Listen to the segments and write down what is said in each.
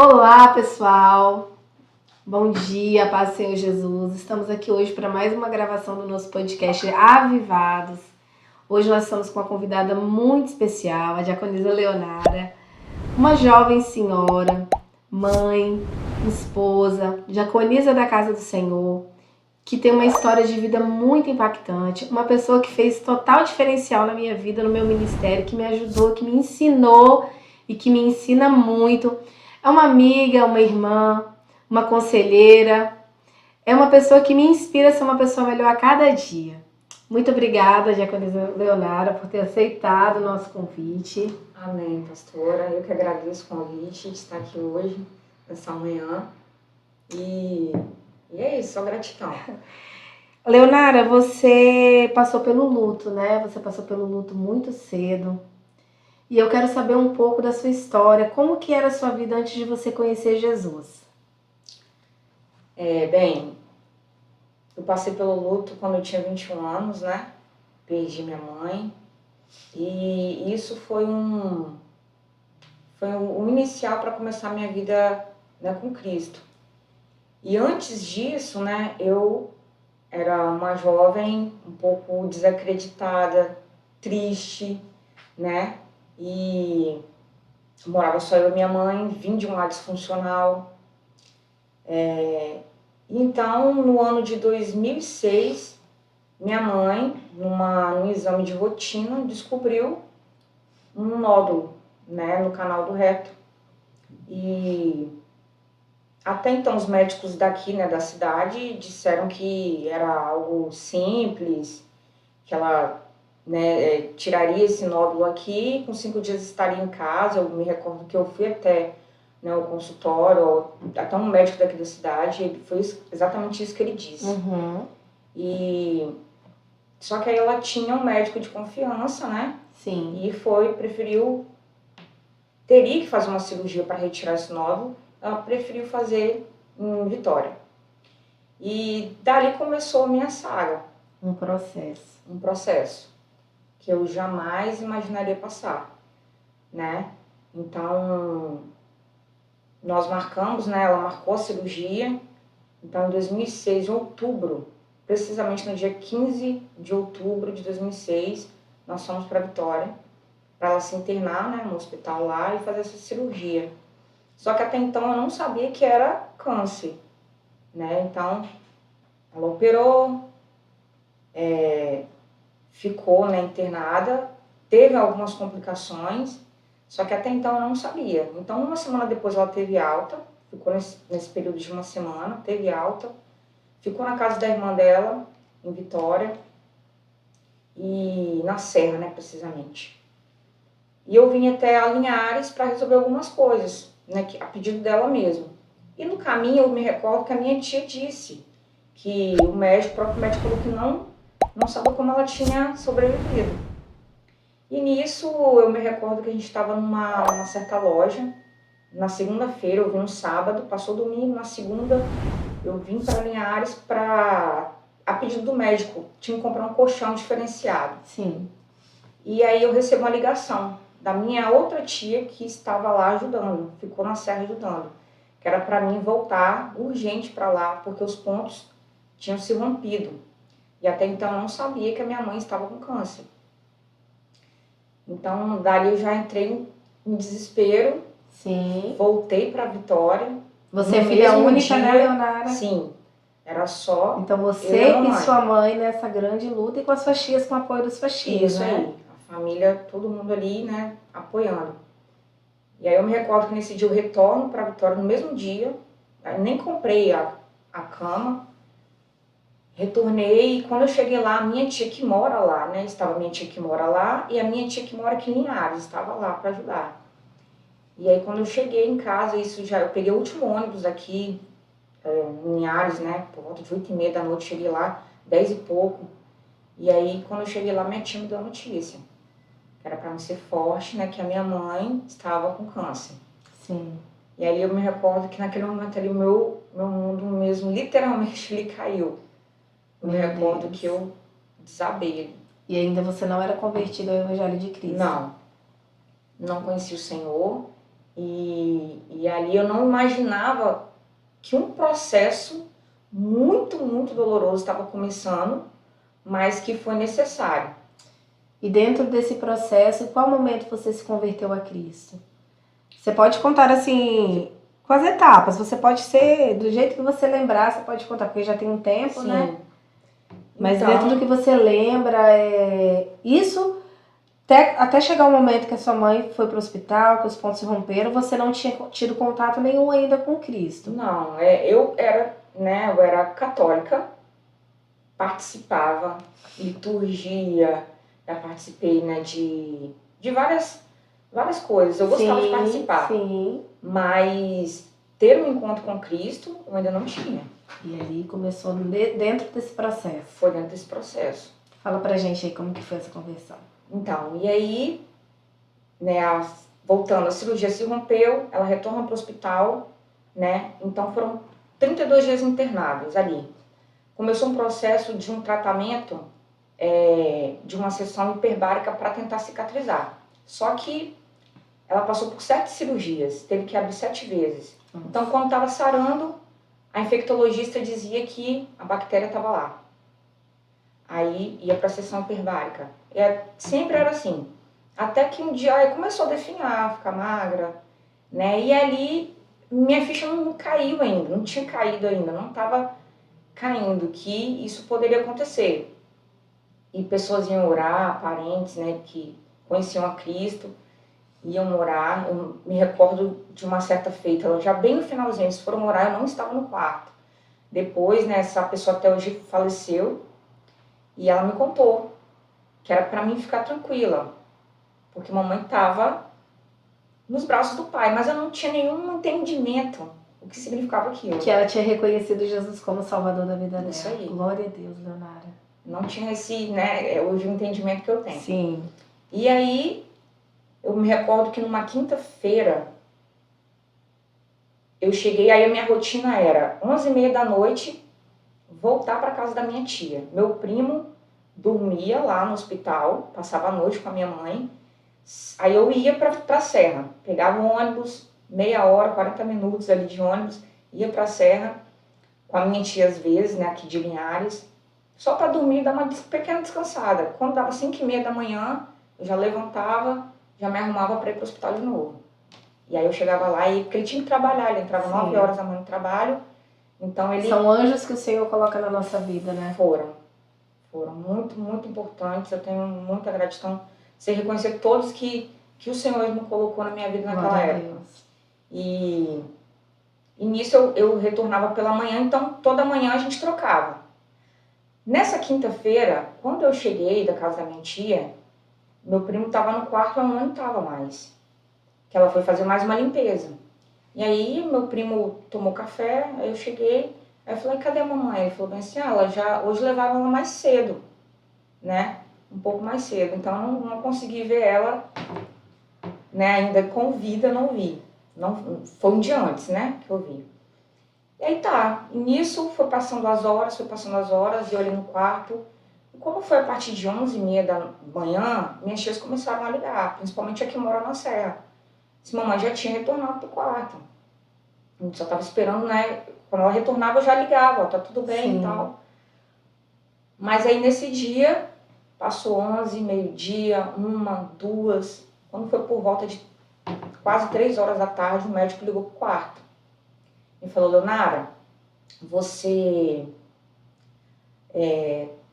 Olá, pessoal! Bom dia, paz do Senhor Jesus. Estamos aqui hoje para mais uma gravação do nosso podcast Avivados. Hoje nós estamos com uma convidada muito especial, a diaconisa Leonara, uma jovem senhora, mãe, esposa, diaconisa da Casa do Senhor, que tem uma história de vida muito impactante, uma pessoa que fez total diferencial na minha vida, no meu ministério, que me ajudou, que me ensinou e que me ensina muito. É uma amiga, uma irmã, uma conselheira, é uma pessoa que me inspira a ser uma pessoa melhor a cada dia. Muito obrigada, diaconisa Leonara, por ter aceitado o nosso convite. Amém, pastora. Eu que agradeço o convite de estar aqui hoje, nessa manhã. E é isso, só gratidão. Leonara, você passou pelo luto, né? Você passou pelo luto muito cedo. E eu quero saber um pouco da sua história. Como que era a sua vida antes de você conhecer Jesus? Bem, eu passei pelo luto quando eu tinha 21 anos, né? Perdi minha mãe. E isso foi um inicial para começar a minha vida, né, com Cristo. E antes disso, né, eu era uma jovem um pouco desacreditada, triste, né? E morava só eu e minha mãe, vim de um lar disfuncional. Então, no ano de 2006, minha mãe, num exame de rotina, descobriu um nódulo, né, no canal do reto. E até então os médicos daqui, né, da cidade, disseram que era algo simples, que ela, né, tiraria esse nódulo aqui, com 5 dias estaria em casa. Eu me recordo que eu fui até, né, o consultório, até um médico daqui da cidade, ele foi exatamente isso que ele disse. E só que aí ela tinha um médico de confiança, né? Sim. E teria que fazer uma cirurgia para retirar esse nódulo. Ela preferiu fazer em Vitória. E dali começou a minha saga. Um processo. Um processo que eu jamais imaginaria passar, né? Então, nós marcamos, né? Ela marcou a cirurgia. Então, em 2006, em outubro, precisamente no dia 15 de outubro de 2006, nós fomos para Vitória, para ela se internar, né, no hospital lá e fazer essa cirurgia. Só que até então eu não sabia que era câncer, né? Então, ela operou, ficou, né, internada, teve algumas complicações, só que até então eu não sabia. Então, uma semana depois ela teve alta, ficou nesse período de uma semana, teve alta, ficou na casa da irmã dela, em Vitória, e na Serra, né, precisamente. E eu vim até a Linhares para resolver algumas coisas, né, a pedido dela mesmo. E no caminho eu me recordo que a minha tia disse que o próprio médico falou que não sabia como ela tinha sobrevivido. E nisso eu me recordo que a gente estava numa certa loja. Na segunda-feira, eu vim no sábado, passou domingo, na segunda eu vim para Linhares a pedido do médico, tinha que comprar um colchão diferenciado. Sim. E aí eu recebo uma ligação da minha outra tia que estava lá ajudando, ficou na serra ajudando, que era para mim voltar urgente para lá, porque os pontos tinham se rompido. E até então eu não sabia que a minha mãe estava com câncer. Então, dali eu já entrei em desespero. Sim. Voltei para Vitória. Você é filha única, né, Leonara? Sim. Era só. Então você e sua mãe nessa grande luta e com as suas tias, com o apoio das suas tias, isso, né? Aí. A família, todo mundo ali, né, apoiando. E aí eu me recordo que nesse dia eu retorno para Vitória no mesmo dia. Nem comprei a cama. Retornei e quando eu cheguei lá, a minha tia que mora lá, né? Estava a minha tia que mora lá e a minha tia que mora aqui em Linhares, estava lá para ajudar. E aí quando eu cheguei em casa, eu peguei o último ônibus aqui em Linhares, né? Por volta de 8h30 da noite, cheguei lá, 10 e pouco. E aí quando eu cheguei lá, minha tia me deu a notícia. Que era para me ser forte, né? Que a minha mãe estava com câncer. Sim. E aí eu me recordo que naquele momento ali, meu mundo mesmo, literalmente, ele caiu. Eu me recordo que eu desabei. E ainda você não era convertido ao Evangelho de Cristo? Não conheci o Senhor. E ali eu não imaginava que um processo muito, muito doloroso estava começando, mas que foi necessário. E dentro desse processo, em qual momento você se converteu a Cristo? Você pode contar assim, com as etapas. Você pode ser, do jeito que você lembrar, você pode contar, porque já tem um tempo, né? Mas Então, dentro do que você lembra, isso até chegar o momento que a sua mãe foi para o hospital, que os pontos se romperam, você não tinha tido contato nenhum ainda com Cristo. não, eu era católica, participava, liturgia, já participei, né, de várias coisas. Eu gostava de participar, Sim. mas ter um encontro com Cristo eu ainda não tinha. E ali começou dentro desse processo. Foi dentro desse processo. Fala pra gente aí como que foi essa conversão. Então, e aí, né, voltando, a cirurgia se rompeu, ela retorna para o hospital, né? Então foram 32 dias internados ali. Começou um processo de um tratamento, de uma sessão hiperbárica para tentar cicatrizar. Só que ela passou por 7 cirurgias, teve que abrir 7 vezes. Então, quando estava sarando, a infectologista dizia que a bactéria estava lá. Aí ia para a sessão hiperbárica. Sempre era assim. Até que um dia começou a definhar, ficar magra, né? E ali minha ficha não caiu ainda, não tinha caído ainda, não estava caindo que isso poderia acontecer. E pessoas iam orar, parentes, né, que conheciam a Cristo, iam orar. Eu me recordo de uma certa feita, já bem no finalzinho, eles foram orar, eu não estava no quarto. Depois, né, essa pessoa até hoje faleceu e ela me contou que era para mim ficar tranquila, porque mamãe estava nos braços do pai, mas eu não tinha nenhum entendimento o que significava aquilo. Que ela tinha reconhecido Jesus como Salvador da vida dela. Isso aí. Glória a Deus, Leonara. Não tinha esse, né, hoje o entendimento que eu tenho. Sim. E aí, eu me recordo que numa quinta-feira, eu cheguei, aí a minha rotina era 11h30 da noite, voltar para casa da minha tia. Meu primo dormia lá no hospital, passava a noite com a minha mãe. Aí eu ia para a serra, pegava um ônibus, meia hora, 40 minutos ali de ônibus, ia para a serra com a minha tia às vezes, né, aqui de Linhares, só para dormir e dar uma pequena descansada. Quando dava 5h30 da manhã, eu já levantava, já me arrumava para ir para o hospital de novo. E aí eu chegava lá, porque ele tinha que trabalhar, ele entrava 9 horas da manhã no trabalho, então ele... São anjos que o Senhor coloca na nossa vida, né? Foram muito, muito importantes, eu tenho muita gratidão, sei reconhecer todos que o Senhor me colocou na minha vida naquela época. E nisso eu retornava pela manhã, então toda manhã a gente trocava. Nessa quinta-feira, quando eu cheguei da casa da minha tia, meu primo estava no quarto e a mamãe não estava mais. Que ela foi fazer mais uma limpeza. E aí meu primo tomou café, aí eu cheguei, aí eu falei, cadê a mamãe? Ele falou bem assim, hoje levaram ela mais cedo, né? Um pouco mais cedo, então eu não consegui ver ela, né, ainda com vida, não vi. Não, foi um dia antes, né, que eu vi. E aí tá, e nisso foi passando as horas, e eu ali no quarto. E como foi a partir de 11h30 da manhã, minhas tias começaram a ligar, principalmente a que mora na Serra. Se mamãe já tinha retornado pro quarto. A gente só tava esperando, né, quando ela retornava eu já ligava, ó, tá tudo bem e tal. Mas aí nesse dia, passou 11, meio-dia, 1, 2, quando foi por volta de quase 3 horas da tarde, o médico ligou pro quarto. E falou, Leonara, você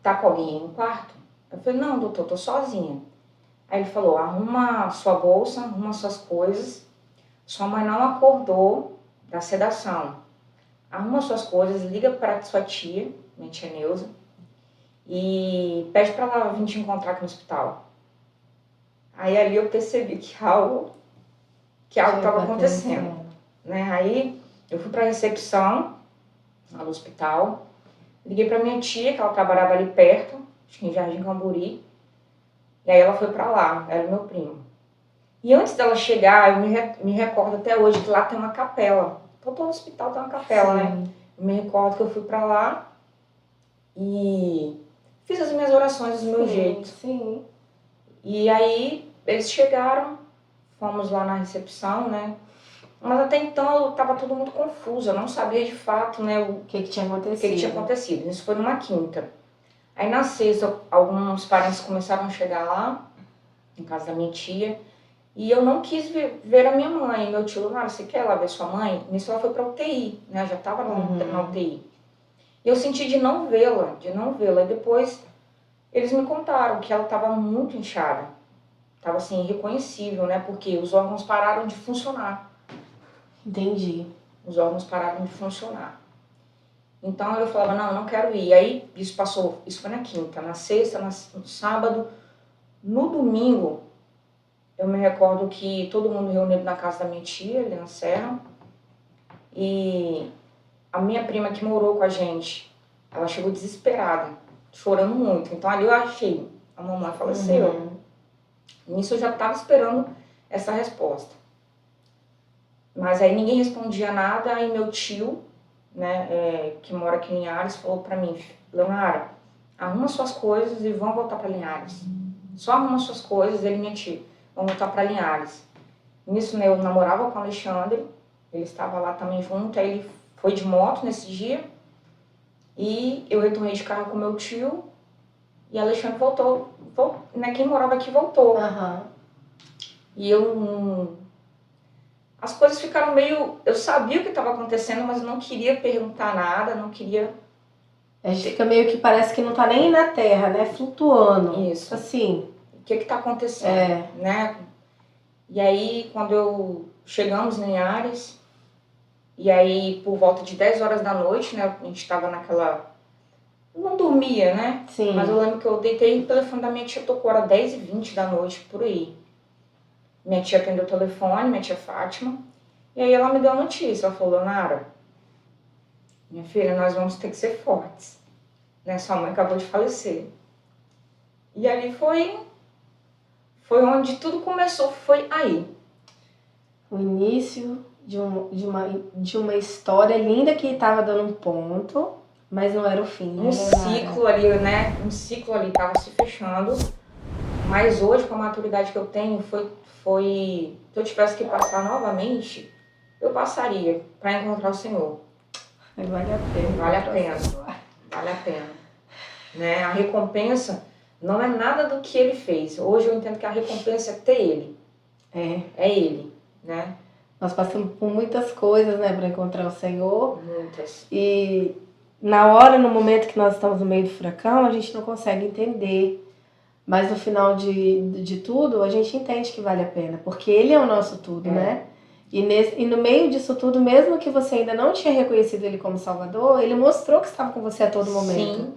tá com alguém no quarto? Eu falei, não, doutor, tô sozinha. Aí ele falou, arruma sua bolsa, arruma suas coisas. Sua mãe não acordou da sedação. Arruma suas coisas, liga para sua tia, minha tia Neuza, e pede para ela vir te encontrar aqui no hospital. Aí ali eu percebi que algo estava acontecendo, né? Aí eu fui para a recepção lá no hospital, liguei para minha tia, que ela trabalhava ali perto, acho que em Jardim Camburi, e aí ela foi para lá, era o meu primo. E antes dela chegar, eu me recordo até hoje que lá tem uma capela. Todo hospital tem uma capela, né? Eu me recordo que eu fui para lá e fiz as minhas orações do meu jeito. E aí eles chegaram, fomos lá na recepção, né? Mas até então eu estava tudo muito confusa, eu não sabia de fato, né, O que tinha o acontecido? que tinha acontecido. Isso foi numa quinta. Aí na sexta, alguns parentes começaram a chegar lá, em casa da minha tia, e eu não quis ver a minha mãe. Meu tio, você quer lá ver sua mãe? Nisso ela foi pra UTI, né, já estava na UTI. E eu senti de não vê-la. E depois eles me contaram que ela estava muito inchada. Estava assim, irreconhecível, né, porque os órgãos pararam de funcionar. Entendi. Os órgãos pararam de funcionar. Então eu falava, não, eu não quero ir. Aí isso foi na quinta, na sexta, no sábado. No domingo, eu me recordo que todo mundo reunido na casa da minha tia, ali na Serra. E a minha prima que morou com a gente, ela chegou desesperada, chorando muito. Então ali eu achei, a mamãe faleceu. Nisso eu já estava esperando essa resposta. Mas aí ninguém respondia nada, aí meu tio, né, que mora aqui em Linhares, falou pra mim, Leonara, arruma suas coisas e vão voltar pra Linhares. Só arruma suas coisas, ele e minha tia, vão voltar pra Linhares. Nisso, né, eu namorava com o Alexandre, ele estava lá também junto, aí ele foi de moto nesse dia, e eu retornei de carro com meu tio, e Alexandre voltou, né, quem morava aqui voltou. E eu as coisas ficaram meio... Eu sabia o que estava acontecendo, mas eu não queria perguntar nada, não queria... A gente fica meio que parece que não tá nem na terra, né? Flutuando. Isso. Assim. O que tá acontecendo, né? E aí, quando chegamos em Linhares, e aí por volta de 10 horas da noite, né? A gente tava naquela... Não dormia, né? Sim. Mas eu lembro que eu deitei e o telefone da minha tia tocou, era 10h20 da noite, por aí. Minha tia atendeu o telefone, minha tia Fátima. E aí ela me deu a notícia, ela falou, Leonara, minha filha, nós vamos ter que ser fortes, né? Sua mãe acabou de falecer. E ali foi onde tudo começou, foi aí. O início de uma história linda que estava dando um ponto, mas não era o fim, né? Um ciclo ali, né? Um ciclo ali estava se fechando. Mas hoje, com a maturidade que eu tenho, se eu tivesse que passar novamente, eu passaria para encontrar o Senhor. Vale a pena. Vale a pena. Vale a pena. Né? A recompensa não é nada do que ele fez. Hoje eu entendo que a recompensa é ter ele. É ele, né? Nós passamos por muitas coisas, né, para encontrar o Senhor. Muitas. E na hora, no momento que nós estamos no meio do furacão, a gente não consegue entender. Mas no final de tudo, a gente entende que vale a pena, porque ele é o nosso tudo, né? E no meio disso tudo, mesmo que você ainda não tinha reconhecido ele como Salvador, ele mostrou que estava com você a todo momento. Sim.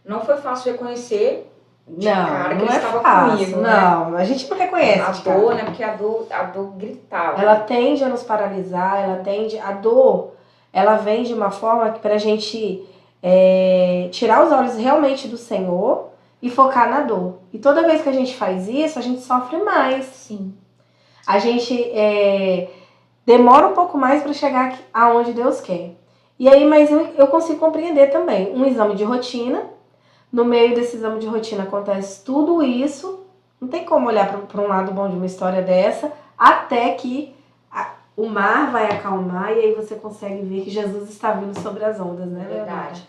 Não foi fácil reconhecer de Não, cara que não ele é estava fácil, comigo, não. A gente não reconhece A de cara. dor, né? Porque a dor gritava. Ela tende a nos paralisar, a dor, ela vem de uma forma que pra gente tirar os olhos realmente do Senhor e focar na dor. E toda vez que a gente faz isso, a gente sofre mais. Sim. A gente demora um pouco mais para chegar aonde Deus quer. E aí, mas eu consigo compreender também. Um exame de rotina, no meio desse exame de rotina acontece tudo isso, não tem como olhar para um lado bom de uma história dessa, até que o mar vai acalmar e aí você consegue ver que Jesus está vindo sobre as ondas, né? Verdade.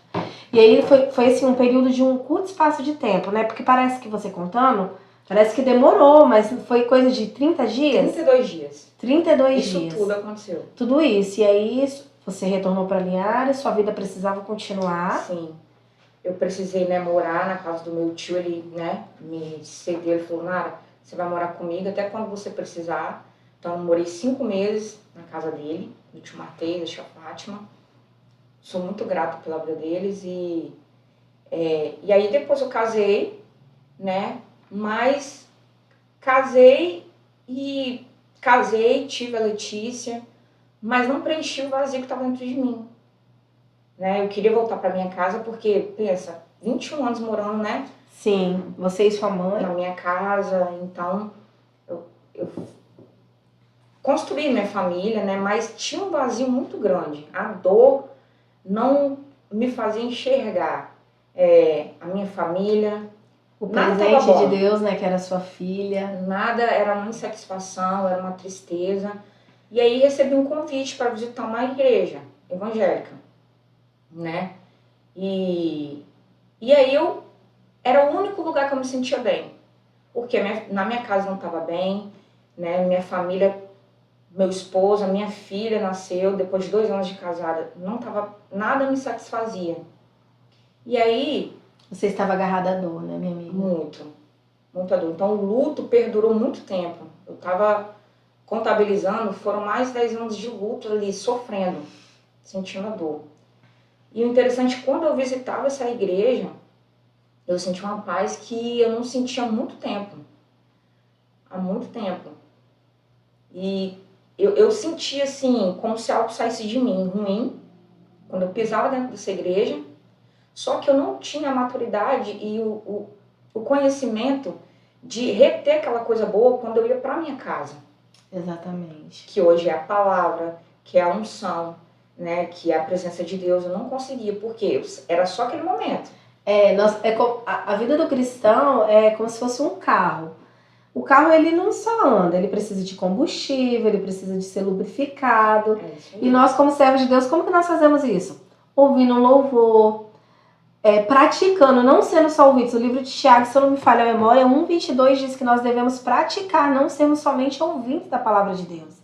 E aí foi assim, um período de um curto espaço de tempo, né? Porque parece que você contando, parece que demorou, mas foi coisa de 30 dias? 32 dias. 32 dias. Isso tudo aconteceu. Tudo isso. E aí você retornou para Linhares, sua vida precisava continuar. Sim. Eu precisei, né, morar na casa do meu tio, ele, né, me cedeu, ele falou, Nara, você vai morar comigo até quando você precisar. Então eu morei 5 meses na casa dele, do tio Matheus, da tia Fátima. Sou muito grata pela vida deles e aí depois eu casei, né, mas casei, tive a Letícia, mas não preenchi o vazio que estava dentro de mim. Né? Eu queria voltar para minha casa porque, pensa, 21 anos morando, né? Sim, você e sua mãe. Na minha casa, então eu construí minha família, né? Mas tinha um vazio muito grande. A dor não me fazia enxergar a minha família. O presente de Deus, né? Que era sua filha. Nada, era uma insatisfação, era uma tristeza. E aí recebi um convite para visitar uma igreja evangélica, né? E aí era o único lugar que eu me sentia bem. Porque na minha casa não estava bem, né? Minha família, meu esposo, a minha filha nasceu depois de 2 anos de casada. Nada me satisfazia. E aí... Você estava agarrada à dor, né, minha amiga? Muita dor. Então o luto perdurou muito tempo. Eu estava contabilizando, foram mais de 10 anos de luto ali, sofrendo, sentindo a dor. E o interessante, quando eu visitava essa igreja, eu senti uma paz que eu não sentia há muito tempo. Há muito tempo. E eu sentia assim, como se algo saísse de mim, ruim, quando eu pisava dentro dessa igreja. Só que eu não tinha a maturidade e o conhecimento de reter aquela coisa boa quando eu ia para minha casa. Exatamente. Que hoje é a palavra, que é a unção, né, que é a presença de Deus. Eu não conseguia, porque era só aquele momento. A vida do cristão é como se fosse um carro. O carro, ele não só anda, ele precisa de combustível, ele precisa de ser lubrificado. É isso aí. E nós, como servos de Deus, como que nós fazemos isso? Ouvindo um louvor, praticando, não sendo só ouvintes. O livro de Tiago, se eu não me falha a memória, 1:22 diz que nós devemos praticar, não sermos somente ouvintes da palavra de Deus.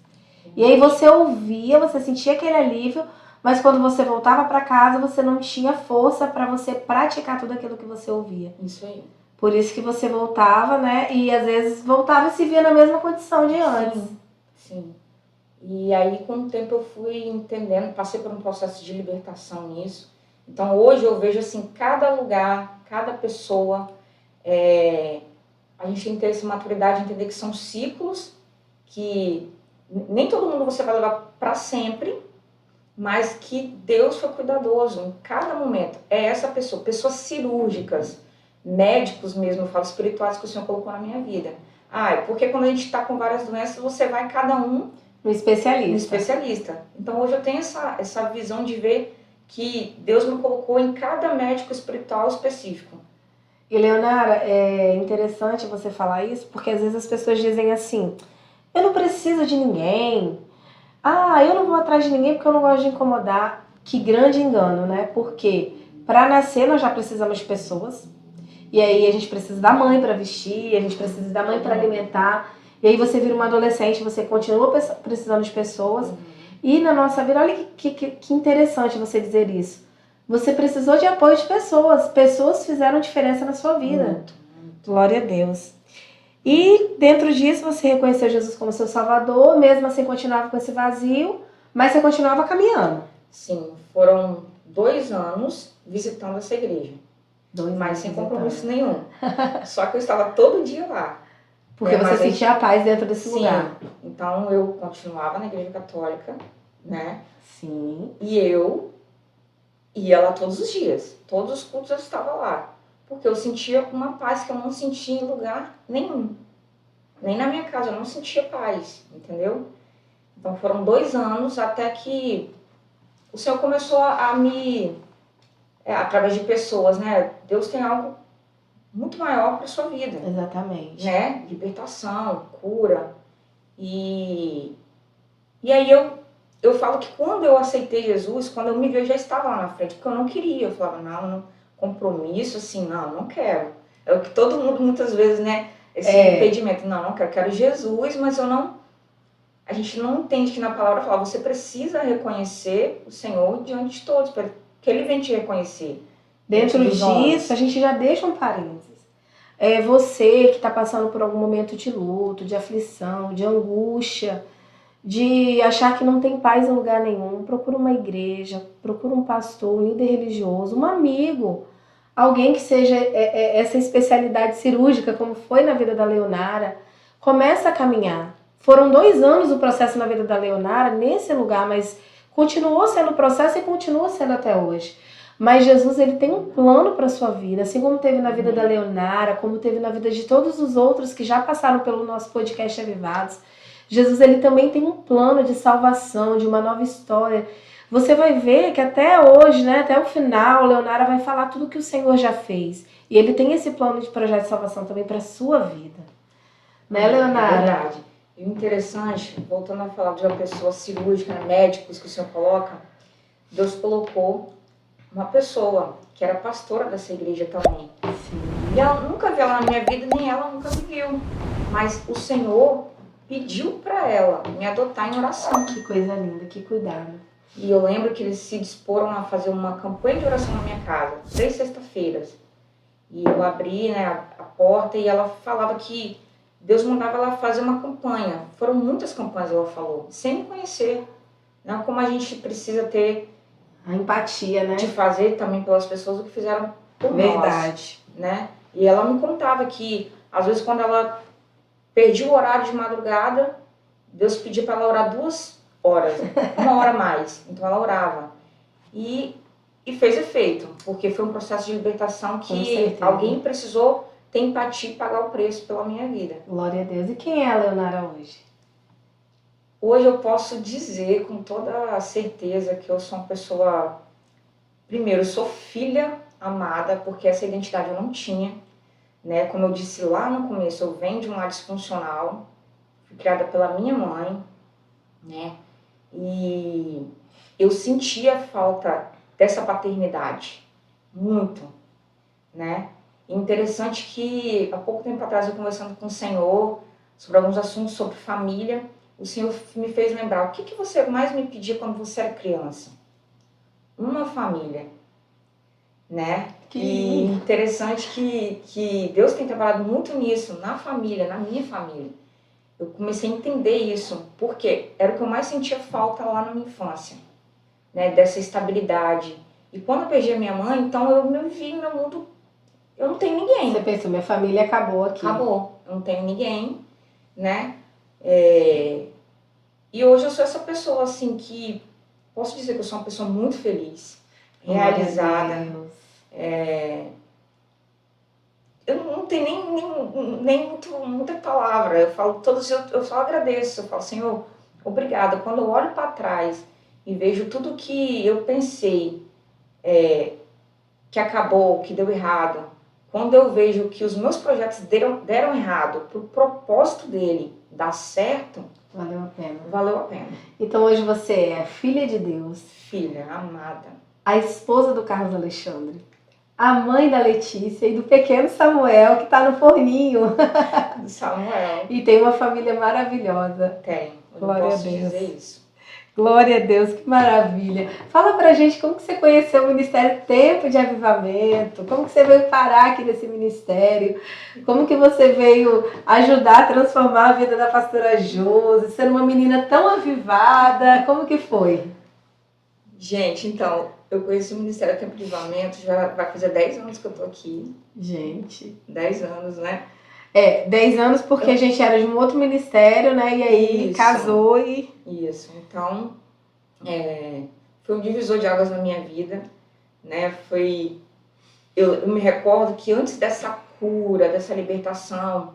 E aí você ouvia, você sentia aquele alívio, mas quando você voltava para casa, você não tinha força para você praticar tudo aquilo que você ouvia. Isso aí. Por isso que você voltava, né? E às vezes voltava e se via na mesma condição de antes. Sim. E aí, com o tempo, eu fui entendendo, passei por um processo de libertação nisso. Então, hoje eu vejo assim, cada lugar, cada pessoa, a gente tem que ter essa maturidade de entender que são ciclos que nem todo mundo você vai levar para sempre, mas que Deus foi cuidadoso em cada momento. É essa pessoa, pessoas cirúrgicas, médicos mesmo, eu falo espirituais que o Senhor colocou na minha vida. Porque quando a gente está com várias doenças, você vai cada um um especialista. Então hoje eu tenho essa visão de ver que Deus me colocou em cada médico espiritual específico. E Leonara, é interessante você falar isso, porque às vezes as pessoas dizem assim, eu não preciso de ninguém, eu não vou atrás de ninguém porque eu não gosto de incomodar. Que grande engano, né? Porque para nascer nós já precisamos de pessoas, e aí a gente precisa da mãe para vestir, a gente precisa da mãe para alimentar, e aí você vira uma adolescente, você continua precisando de pessoas. E na nossa vida, olha que interessante você dizer isso. Você precisou de apoio de pessoas. Pessoas fizeram diferença na sua vida. Muito. Glória a Deus. E dentro disso você reconheceu Jesus como seu Salvador, mesmo assim continuava com esse vazio, mas você continuava caminhando. Sim, foram 2 anos visitando essa igreja. Mas sem compromisso nenhum. Só que eu estava todo dia lá. Porque você sentia a paz dentro desse lugar. Então eu continuava na igreja católica, né? Sim. E eu ia lá todos os dias. Todos os cultos eu estava lá. Porque eu sentia uma paz que eu não sentia em lugar nenhum. Nem na minha casa eu não sentia paz, entendeu? Então foram 2 anos até que o Senhor começou a me... através de pessoas, né? Deus tem algo muito maior para a sua vida. Exatamente. Né? Libertação, cura. E aí eu falo que quando eu aceitei Jesus, quando eu me vi, eu já estava lá na frente, porque eu não queria. Eu falava, não, compromisso, assim, não quero. É o que todo mundo muitas vezes, né? Esse impedimento. Não quero Jesus, mas eu não... A gente não entende que na palavra fala, você precisa reconhecer o Senhor diante de todos, para que Ele venha te reconhecer. Dentro disso, a gente já deixa um parênteses. Você que está passando por algum momento de luto, de aflição, de angústia, de achar que não tem paz em lugar nenhum, procura uma igreja, procura um pastor, um líder religioso, um amigo, alguém que seja essa especialidade cirúrgica, como foi na vida da Leonara. Começa a caminhar. Foram 2 anos o processo na vida da Leonara nesse lugar, mas continuou sendo o processo e continua sendo até hoje. Mas Jesus, ele tem um plano para a sua vida, assim como teve na vida da Leonara, como teve na vida de todos os outros que já passaram pelo nosso podcast Avivados. Jesus, ele também tem um plano de salvação, de uma nova história. Você vai ver que até hoje, né, até o final, Leonara vai falar tudo que o Senhor já fez. E ele tem esse plano de projeto de salvação também para a sua vida. Né, Leonara? É verdade. E o interessante, voltando a falar de uma pessoa cirúrgica, médicos que o Senhor coloca, Deus colocou uma pessoa que era pastora dessa igreja também. Sim. E ela nunca viu ela na minha vida, nem ela nunca me viu. Mas o Senhor pediu para ela me adotar em oração. Que coisa linda, que cuidado. E eu lembro que eles se disporam a fazer uma campanha de oração na minha casa, 3 sextas-feiras. E eu abri, né, a porta e ela falava que Deus mandava ela fazer uma campanha. Foram muitas campanhas, ela falou, sem me conhecer. Né? Como a gente precisa ter A empatia, né? de fazer também pelas pessoas o que fizeram por Verdade. nós. Né? E ela me contava que, às vezes, quando ela perdia o horário de madrugada, Deus pedia para ela orar 2 horas, 1 hora a mais. Então ela orava. E fez efeito, porque foi um processo de libertação Com que certeza. alguém precisou ter empatia e pagar o preço pela minha vida. Glória a Deus. E quem é a Leonara hoje? Hoje eu posso dizer com toda a certeza que eu sou uma pessoa... Primeiro, eu sou filha amada, porque essa identidade eu não tinha. Né? Como eu disse lá no começo, eu venho de um lar disfuncional, fui criada pela minha mãe, né? E eu sentia falta dessa paternidade, muito, né? E interessante que há pouco tempo atrás eu conversando com o Senhor sobre alguns assuntos sobre família, o Senhor me fez lembrar, o que você mais me pedia quando você era criança? Uma família, né? E interessante que Deus tem trabalhado muito nisso, na família, na minha família. Eu comecei a entender isso, porque era o que eu mais sentia falta lá na minha infância, né? Dessa estabilidade. E quando eu perdi a minha mãe, então eu me vi no meu mundo, eu não tenho ninguém. Você pensou, minha família acabou aqui. Acabou, eu não tenho ninguém, né? E hoje eu sou essa pessoa, assim, que posso dizer que eu sou uma pessoa muito feliz, realizada. Eu não tenho nem muita palavra. Eu falo todos, eu só agradeço. Eu falo, Senhor, obrigada. Quando eu olho para trás e vejo tudo que eu pensei que acabou, que deu errado, quando eu vejo que os meus projetos deram errado, para o propósito dele dar certo, Valeu a pena. valeu a pena. Então hoje você é filha de Deus, Filha amada, a esposa do Carlos Alexandre, a mãe da Letícia e do pequeno Samuel, que está no forninho. do Samuel. E tem uma família maravilhosa. Tem, eu não Glória a posso Deus. dizer isso. Glória a Deus, que maravilha. Fala pra gente como que você conheceu o Ministério Tempo de Avivamento, como que você veio parar aqui nesse ministério, como que você veio ajudar a transformar a vida da pastora Josi, sendo uma menina tão avivada, como que foi? Gente, então, eu conheci o Ministério Tempo de Avivamento, já vai fazer 10 anos que eu tô aqui. Gente... 10 anos, né? 10 anos porque a gente era de um outro ministério, né? E aí Isso. casou e... Isso, então, foi um divisor de águas na minha vida, né? Eu me recordo que antes dessa cura, dessa libertação,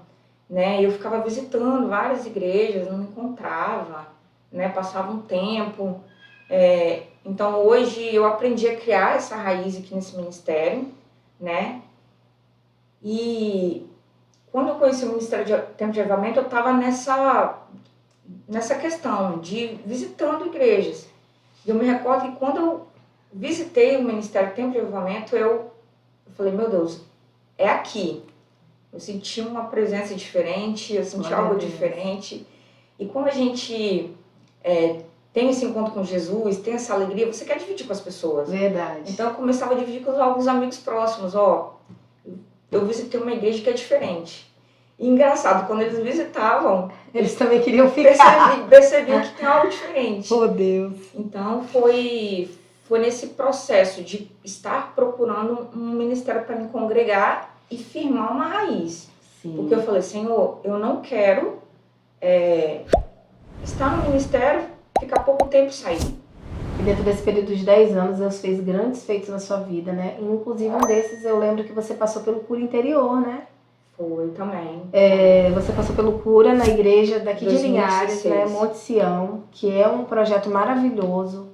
né? Eu ficava visitando várias igrejas, não me encontrava, né? Passava um tempo. Então, hoje eu aprendi a criar essa raiz aqui nesse ministério, né? E quando eu conheci o Ministério de Tempo de Avivamento, eu estava nessa questão de visitando igrejas. Eu me recordo que quando eu visitei o Ministério Tempo de Avivamento, eu falei, meu Deus, é aqui. Eu senti uma presença diferente, eu senti algo diferente. E quando a gente tem esse encontro com Jesus, tem essa alegria, você quer dividir com as pessoas. Verdade. Então eu começava a dividir com alguns amigos próximos, eu visitei uma igreja que é diferente. E engraçado, quando eles visitavam, eles também queriam ficar. Percebiam que tem algo diferente. Oh, Deus. Então foi nesse processo de estar procurando um ministério para me congregar e firmar uma raiz. Sim. Porque eu falei, Senhor, eu não quero estar no ministério, ficar pouco tempo e sair. E dentro desse período de 10 anos, Deus fez grandes feitos na sua vida, né? E, inclusive, um desses, eu lembro que você passou pelo cura interior, né? Foi também. Você passou pelo cura na igreja daqui 2016. de Linhares, né? Monte Sião, que é um projeto maravilhoso,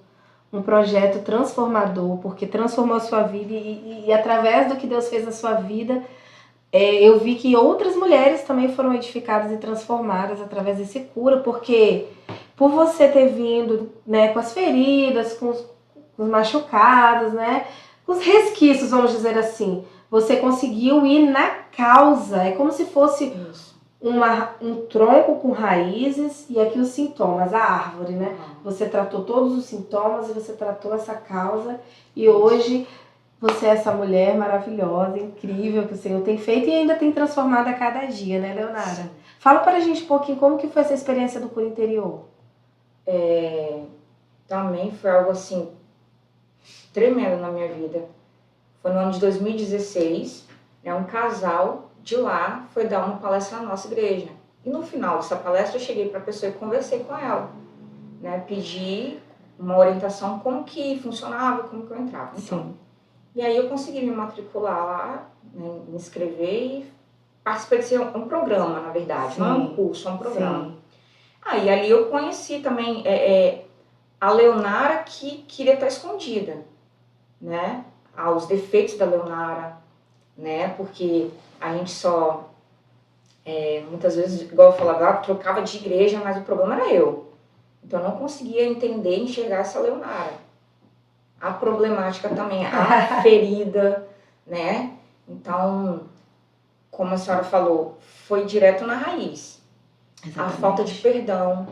um projeto transformador, porque transformou a sua vida e através do que Deus fez na sua vida, eu vi que outras mulheres também foram edificadas e transformadas através desse cura, porque por você ter vindo, né, com as feridas, com os machucados, né, com os resquícios, vamos dizer assim, você conseguiu ir na causa. É como se fosse Isso. um tronco com raízes e aqui os sintomas, a árvore, né? Uhum. Você tratou todos os sintomas e você tratou essa causa e hoje você é essa mulher maravilhosa, incrível que o Senhor tem feito e ainda tem transformado a cada dia, né, Leonara? Sim. Fala pra gente um pouquinho como que foi essa experiência do cura interior. Também foi algo assim tremendo na minha vida. Foi no ano de 2016, né, um casal de lá foi dar uma palestra na nossa igreja. E no final dessa palestra eu cheguei para a pessoa e conversei com ela, né, pedi uma orientação como que funcionava, como que eu entrava. Então, Sim. e aí eu consegui me matricular lá, né, me inscrever e participei desse um programa, na verdade, não é um curso, é um programa. Sim. E ali eu conheci também a Leonara que queria estar escondida, né? Os defeitos da Leonara, né? Porque a gente só, muitas vezes, igual eu falava, trocava de igreja, mas o problema era eu. Então eu não conseguia entender e enxergar essa Leonara. A problemática também, a ferida, né? Então, como a senhora falou, foi direto na raiz. Exatamente. A falta de perdão.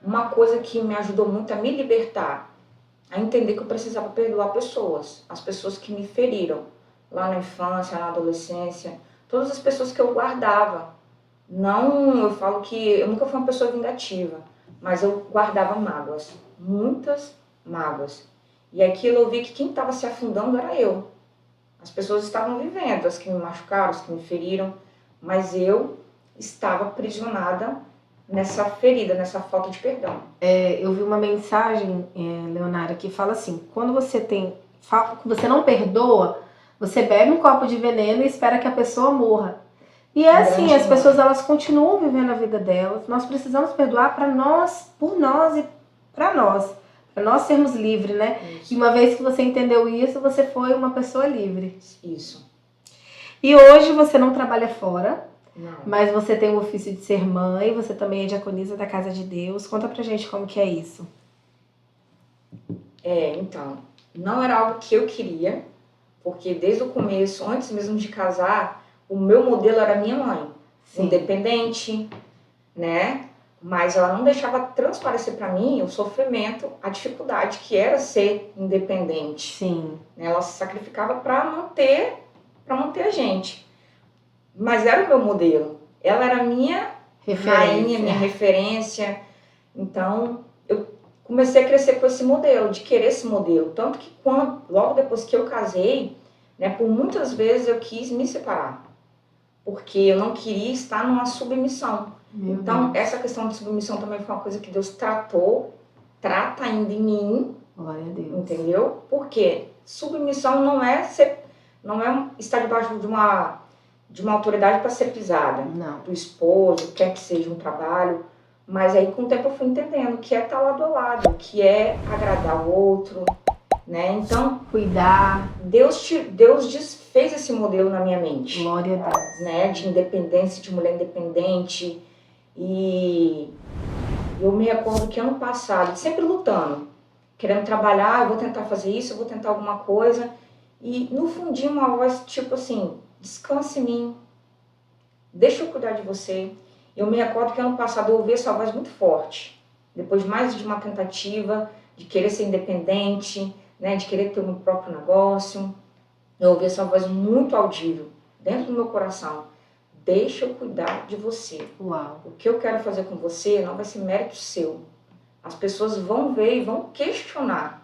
Uma coisa que me ajudou muito a me libertar, a entender que eu precisava perdoar pessoas, as pessoas que me feriram, lá na infância, na adolescência, todas as pessoas que eu guardava. Não, eu falo que eu nunca fui uma pessoa vingativa, mas eu guardava mágoas, muitas mágoas. E aquilo eu vi que quem estava se afundando era eu. As pessoas estavam vivendo, as que me machucaram, as que me feriram, mas eu estava aprisionada nessa ferida, nessa falta de perdão. Eu vi uma mensagem, Leonara, que fala assim: quando você você não perdoa, você bebe um copo de veneno e espera que a pessoa morra. E é assim, as pessoas elas continuam vivendo a vida delas. Nós precisamos perdoar para nós, por nós e para nós sermos livres, né? Isso. E uma vez que você entendeu isso, você foi uma pessoa livre. Isso. E hoje você não trabalha fora. Não. Mas você tem o ofício de ser mãe, você também é diaconisa da Casa de Deus. Conta pra gente como que é isso. Então, não era algo que eu queria, porque desde o começo, antes mesmo de casar, o meu modelo era minha mãe. Sim. Independente, né? Mas ela não deixava transparecer para mim o sofrimento, a dificuldade que era ser independente. Sim. Ela se sacrificava para manter a gente. Mas era o meu modelo. Ela era a minha rainha, minha referência. Então, eu comecei a crescer com esse modelo, de querer esse modelo. Tanto que logo depois que eu casei, né, por muitas vezes eu quis me separar. Porque eu não queria estar numa submissão. Então, essa questão de submissão também foi uma coisa que Deus trata ainda em mim. Glória a Deus. Entendeu? Porque submissão não é estar debaixo de uma autoridade para ser pisada. Não. Do esposo, quer que seja um trabalho. Mas aí com o tempo eu fui entendendo que é estar lado a lado, que é agradar o outro, né? Então, cuidar. Deus fez esse modelo na minha mente. Glória a Deus. Né? De independência, de mulher independente. E eu me recordo que ano passado, sempre lutando, querendo trabalhar, eu vou tentar fazer isso, eu vou tentar alguma coisa. E no fundinho uma voz tipo assim, descanse em mim, deixa eu cuidar de você. Eu me recordo que ano passado eu ouvi essa voz muito forte. Depois de mais de uma tentativa de querer ser independente, né, de querer ter o meu próprio negócio, eu ouvi essa voz muito audível dentro do meu coração. Deixa eu cuidar de você. Uau. O que eu quero fazer com você não vai ser mérito seu. As pessoas vão ver e vão questionar.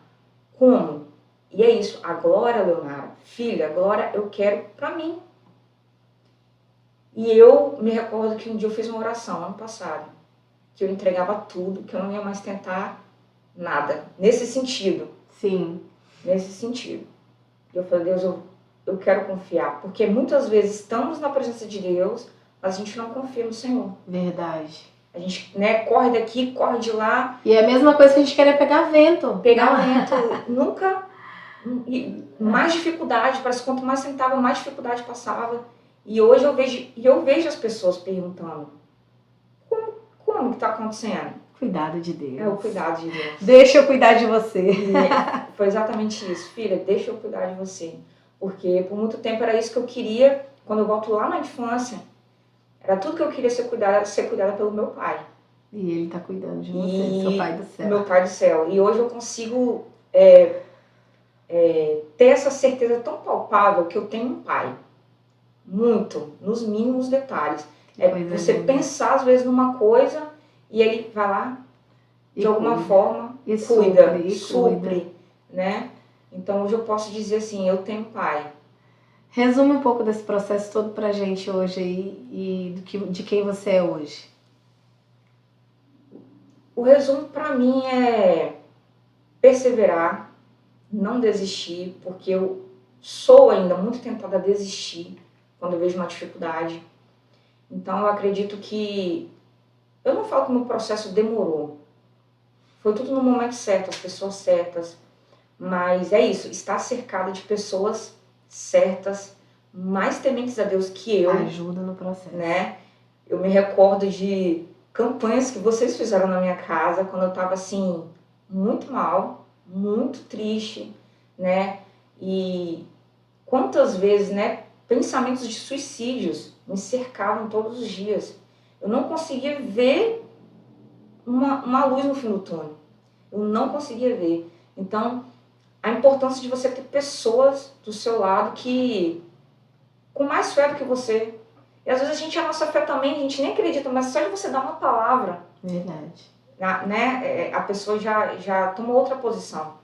Como? E é isso. A glória, Leonara, filha, a glória eu quero pra mim. E eu me recordo que um dia eu fiz uma oração, ano passado, que eu entregava tudo, que eu não ia mais tentar nada. Nesse sentido. Sim. Nesse sentido. E eu falei, Deus, eu quero confiar. Porque muitas vezes estamos na presença de Deus, mas a gente não confia no Senhor. Verdade. A gente, né, corre daqui, corre de lá. E é a mesma coisa que a gente quer pegar vento. Pegar vento. Nunca... E mais dificuldade, parece que quanto mais tentava, mais dificuldade passava. E hoje eu vejo as pessoas perguntando, como que está acontecendo? Cuidado de Deus. É o cuidado de Deus. Deixa eu cuidar de você. E foi exatamente isso. Filha, deixa eu cuidar de você. Porque por muito tempo era isso que eu queria, quando eu volto lá na infância, era tudo que eu queria ser cuidada pelo meu pai. E ele está cuidando de você, seu pai do céu. Meu pai do céu. E hoje eu consigo ter essa certeza tão palpável que eu tenho um pai. Muito, nos mínimos detalhes. Você pensar às vezes numa coisa e ele vai lá, de alguma forma, e cuida, supre, né? Então hoje eu posso dizer assim, eu tenho pai. Resume um pouco desse processo todo pra gente hoje aí e de quem você é hoje. O resumo pra mim é perseverar, não desistir, porque eu sou ainda muito tentada a desistir quando eu vejo uma dificuldade. Então eu acredito que, eu não falo que o meu processo demorou, foi tudo no momento certo, as pessoas certas, mas é isso, estar cercada de pessoas certas, mais tementes a Deus que eu. Ajuda no processo. Né? Eu me recordo de campanhas que vocês fizeram na minha casa, quando eu estava assim, muito mal, muito triste, né? E quantas vezes, né, pensamentos de suicídios me cercavam todos os dias. Eu não conseguia ver uma luz no fim do túnel. Eu não conseguia ver. Então, a importância de você ter pessoas do seu lado que, com mais fé do que você. E às vezes a nossa fé também, a gente nem acredita, mas só de você dar uma palavra. Verdade. Né, a pessoa já toma outra posição.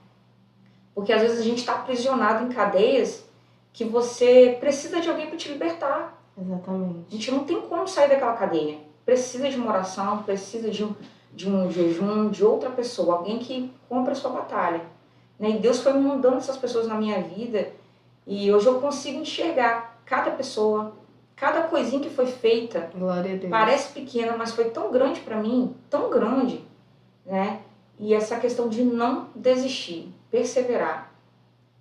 Porque às vezes a gente está aprisionado em cadeias que você precisa de alguém para te libertar. Exatamente. A gente não tem como sair daquela cadeia. Precisa de uma oração, precisa de um jejum, de outra pessoa, alguém que compre a sua batalha. Né? E Deus foi mandando essas pessoas na minha vida e hoje eu consigo enxergar cada pessoa, cada coisinha que foi feita. Glória a Deus. Parece pequena, mas foi tão grande para mim, tão grande, né? E essa questão de não desistir, perseverar.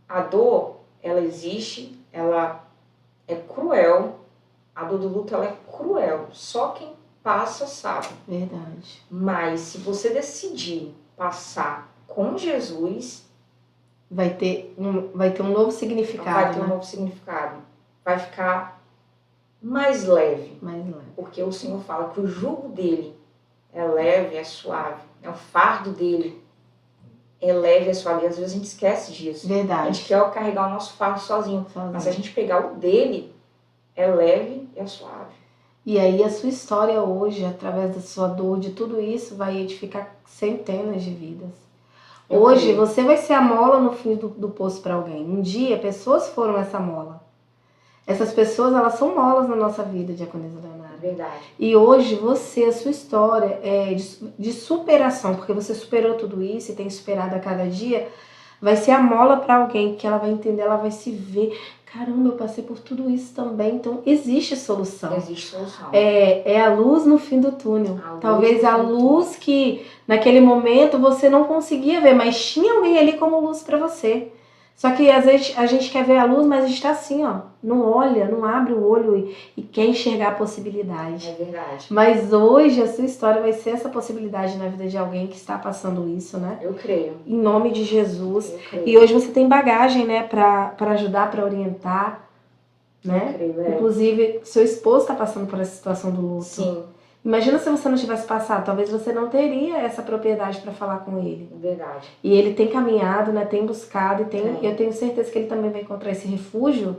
A dor, ela existe, ela é cruel. A dor do luto, ela é cruel. Só quem passa sabe. Verdade. Mas se você decidir passar com Jesus, vai ter um novo significado. Vai ter um novo significado. Vai ficar mais leve. Mais leve. Porque o Senhor fala que o jugo dele é leve, é suave. O fardo dele é leve, é suave. E às vezes a gente esquece disso. Verdade. A gente quer carregar o nosso fardo sozinho. Mas se a gente pegar o dele, é leve e é suave. E aí a sua história hoje, através da sua dor, de tudo isso, vai edificar centenas de vidas. Hoje você vai ser a mola no fim do poço para alguém. Um dia pessoas foram essa mola. Essas pessoas, elas são molas na nossa vida, Diaconisa Leonardo. Verdade. E hoje você, a sua história é de superação, porque você superou tudo isso e tem superado a cada dia, vai ser a mola para alguém que ela vai entender, ela vai se ver. Caramba, eu passei por tudo isso também, então existe solução. Existe solução. É a luz no fim do túnel. Talvez a luz que naquele momento você não conseguia ver, mas tinha alguém ali como luz para você. Só que às vezes a gente quer ver a luz, mas a gente tá assim, ó, não olha, não abre o olho e quer enxergar a possibilidade. É verdade. Mas hoje a sua história vai ser essa possibilidade na vida de alguém que está passando isso, né? Eu creio. Em nome de Jesus. Eu creio. E hoje você tem bagagem, né, para ajudar, para orientar, né? Eu creio, Inclusive, seu esposo está passando por essa situação do luto. Sim. Imagina se você não tivesse passado, talvez você não teria essa propriedade para falar com ele. Verdade. E ele tem caminhado, né, tem buscado, e eu tenho certeza que ele também vai encontrar esse refúgio.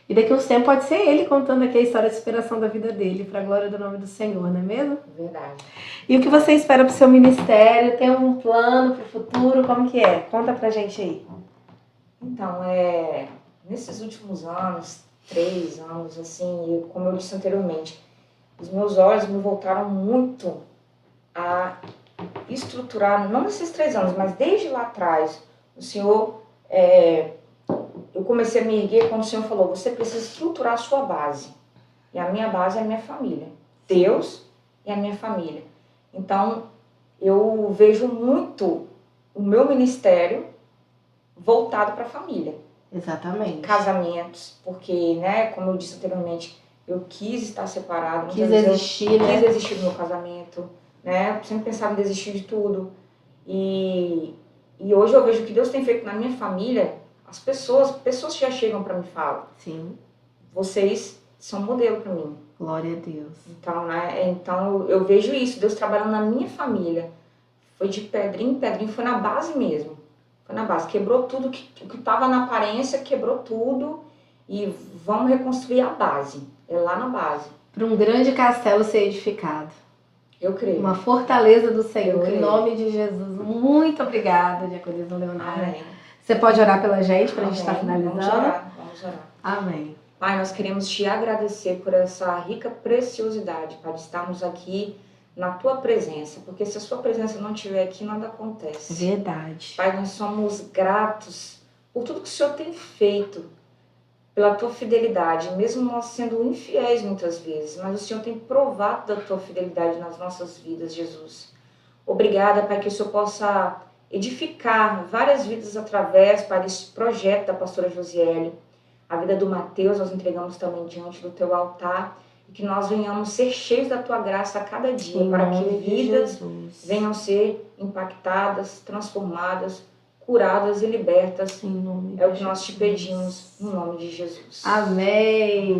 E daqui a uns tempos pode ser ele contando aqui a história de superação da vida dele, para a glória do nome do Senhor, não é mesmo? Verdade. E o que você espera para o seu ministério? Tem um plano para o futuro? Como que é? Conta pra gente aí. Então, nesses últimos anos, 3 anos, assim, como eu disse anteriormente, os meus olhos me voltaram muito a estruturar, não nesses 3 anos, mas desde lá atrás, o Senhor, eu comecei a me erguer quando o Senhor falou, você precisa estruturar a sua base. E a minha base é a minha família. Deus e a minha família. Então, eu vejo muito o meu ministério voltado para a família. Exatamente. Casamentos, porque, né, como eu disse anteriormente, Eu quis estar separado. Quis existir, né? Quis desistir do meu casamento, né? Sempre pensava em desistir de tudo. E hoje eu vejo o que Deus tem feito na minha família. As pessoas já chegam para mim e falam: Sim. vocês são modelo para mim. Glória a Deus. Então, né? Então eu vejo isso, Deus trabalhando na minha família. Foi de pedrinho em pedrinho, foi na base mesmo. Foi na base. Quebrou tudo, o que estava na aparência, quebrou tudo. E vamos reconstruir a base. É lá na base. Para um grande castelo ser edificado. Eu creio. Uma fortaleza do Senhor, Eu creio. em nome de Jesus. Muito obrigada, Diaconisa Leonardo. Amém. Você pode orar pela gente para a gente Amém. estar finalizando? Vamos orar. Amém. Pai, nós queremos te agradecer por essa rica preciosidade, Pai, de estarmos aqui na tua presença, porque se a sua presença não estiver aqui, nada acontece. Verdade. Pai, nós somos gratos por tudo que o Senhor tem feito, pela tua fidelidade, mesmo nós sendo infiéis muitas vezes, mas o Senhor tem provado da tua fidelidade nas nossas vidas, Jesus. Obrigada, Pai, que o Senhor possa edificar várias vidas através, Pai, desse projeto da pastora Josiele. A vida do Mateus nós entregamos também diante do teu altar e que nós venhamos ser cheios da tua graça a cada dia, para que vidas venham ser impactadas, transformadas, curadas e libertas. É o que nós te pedimos, no nome de Jesus. Amém.